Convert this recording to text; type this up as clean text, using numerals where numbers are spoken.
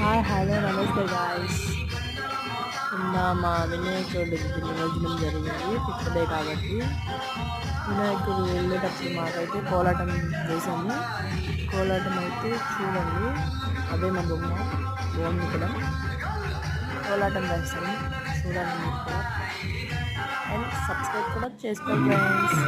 Hi hello నమస్తే guys. నిన్న మా వినాయకుడికి నిమజ్జనం జరిగింది, ఫిఫ్త్ డే కాబట్టి వినాయకుడు వెళ్ళేటప్పుడు మాకైతే కోలాటం వేసాము. కోలాటం అయితే చూడండి, అదే మా బొమ్మ బాగుంది ఇక్కడ. కోలాటం వేస్తాము చూడండి మీరు కూడా. అండ్ సబ్స్క్రైబ్ కూడా చేసుకోండి ఫ్రెండ్స్.